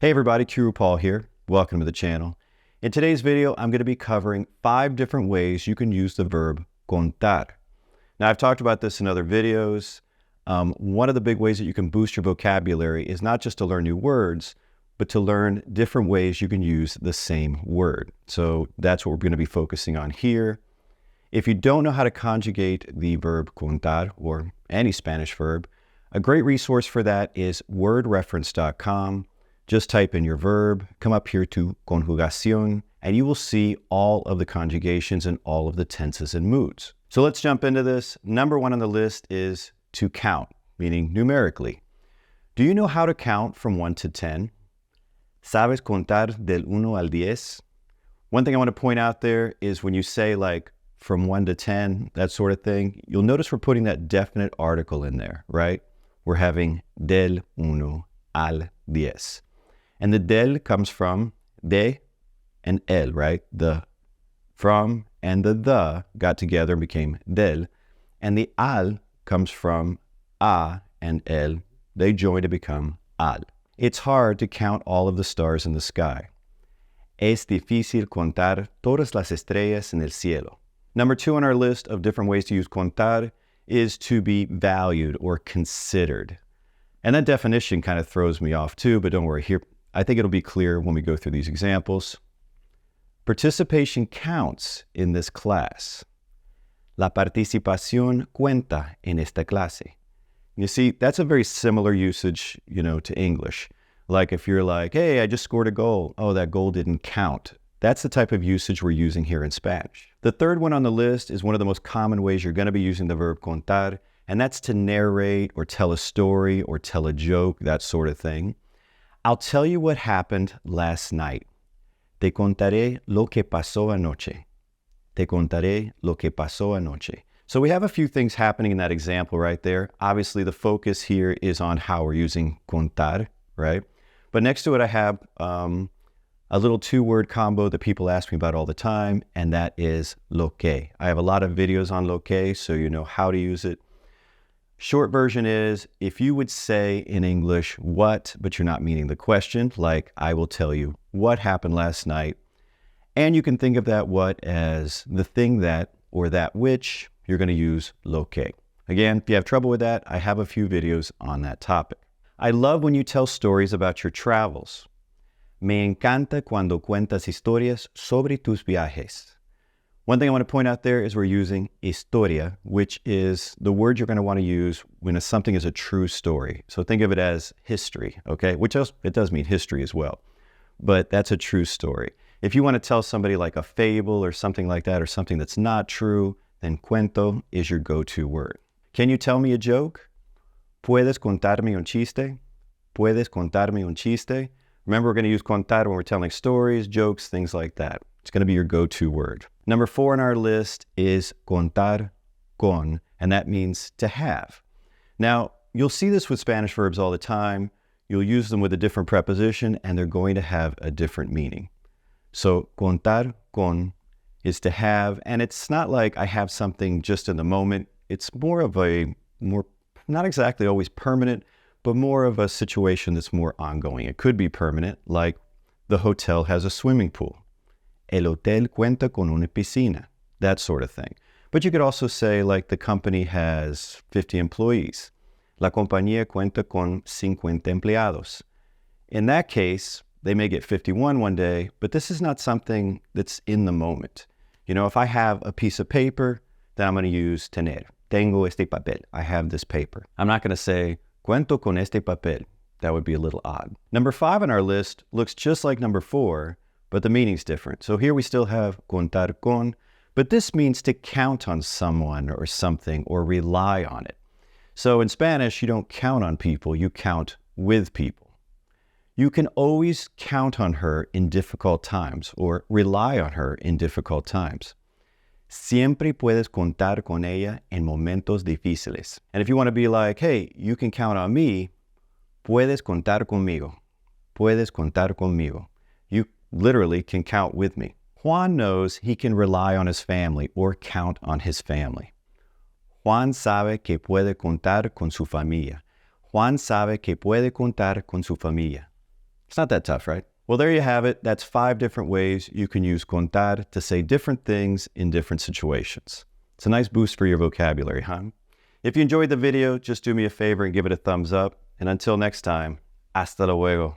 Hey everybody, Qroo here. Welcome to the channel. In today's video, I'm going to be covering 5 different ways you can use the verb contar. Now, I've talked about this in other videos. One of the big ways that you can boost your vocabulary is not just to learn new words, but to learn different ways you can use the same word. So that's what we're going to be focusing on here. If you don't know how to conjugate the verb contar or any Spanish verb, a great resource for that is wordreference.com. Just type in your verb, come up here to conjugación, and you will see all of the conjugations and all of the tenses and moods. So let's jump into this. Number 1 on the list is to count, meaning numerically. Do you know how to count from 1 to 10? ¿Sabes contar del 1 al 10? One thing I want to point out there is when you say like from 1 to 10, that sort of thing, you'll notice we're putting that definite article in there, right? We're having del 1 al 10. And the del comes from de and el, right? The from and the got together and became del. And the al comes from a and el. They join to become al. It's hard to count all of the stars in the sky. Es difícil contar todas las estrellas en el cielo. Number 2 on our list of different ways to use contar is to be valued or considered. And that definition kind of throws me off too, but don't worry, here I think it'll be clear when we go through these examples. Participation counts in this class. La participación cuenta en esta clase. You see, that's a very similar usage, to English. Like if you're like, hey, I just scored a goal. Oh, that goal didn't count. That's the type of usage we're using here in Spanish. The third one on the list is one of the most common ways you're going to be using the verb contar, and that's to narrate or tell a story or tell a joke, that sort of thing. I'll tell you what happened last night. Te contaré lo que pasó anoche. Te contaré lo que pasó anoche. So we have a few things happening in that example right there. Obviously, the focus here is on how we're using contar, right? But next to it, I have a little 2-word combo that people ask me about all the time, and that is lo que. I have a lot of videos on lo que, so you know how to use it. Short version is, if you would say in English what, but you're not meaning the question, like I will tell you what happened last night, and you can think of that what as the thing that or that which, you're going to use lo que. Again, if you have trouble with that, I have a few videos on that topic. I love when you tell stories about your travels. Me encanta cuando cuentas historias sobre tus viajes. One thing I want to point out there is we're using historia, which is the word you're going to want to use when something is a true story. So think of it as history, okay? Which else, it does mean history as well, but that's a true story. If you want to tell somebody like a fable or something like that, or something that's not true, then cuento is your go-to word. Can you tell me a joke? ¿Puedes contarme un chiste? ¿Puedes contarme un chiste? Remember, we're going to use contar when we're telling stories, jokes, things like that. It's going to be your go-to word. Number 4 on our list is contar con, and that means to have. Now, you'll see this with Spanish verbs all the time. You'll use them with a different preposition, and they're going to have a different meaning. So contar con is to have, and it's not like I have something just in the moment. It's more of not exactly always permanent, but more of a situation that's more ongoing. It could be permanent, like the hotel has a swimming pool. El hotel cuenta con una piscina, that sort of thing. But you could also say like the company has 50 employees. La compañía cuenta con 50 empleados. In that case, they may get 51 one day, but this is not something that's in the moment. If I have a piece of paper, then I'm going to use tener. Tengo este papel. I have this paper. I'm not going to say cuento con este papel. That would be a little odd. Number 5 on our list looks just like number 4, but the meaning's different. So here we still have contar con, but this means to count on someone or something or rely on it. So in Spanish, you don't count on people, you count with people. You can always count on her in difficult times or rely on her in difficult times. Siempre puedes contar con ella en momentos difíciles. And if you want to be like, hey, you can count on me, puedes contar conmigo. Puedes contar conmigo. You literally can count with me. Juan knows he can rely on his family or count on his family. Juan sabe que puede contar con su familia. Juan sabe que puede contar con su familia. It's not that tough, right? Well, there you have it. That's 5 different ways you can use contar to say different things in different situations. It's a nice boost for your vocabulary, huh? If you enjoyed the video, just do me a favor and give it a thumbs up. And until next time, hasta luego.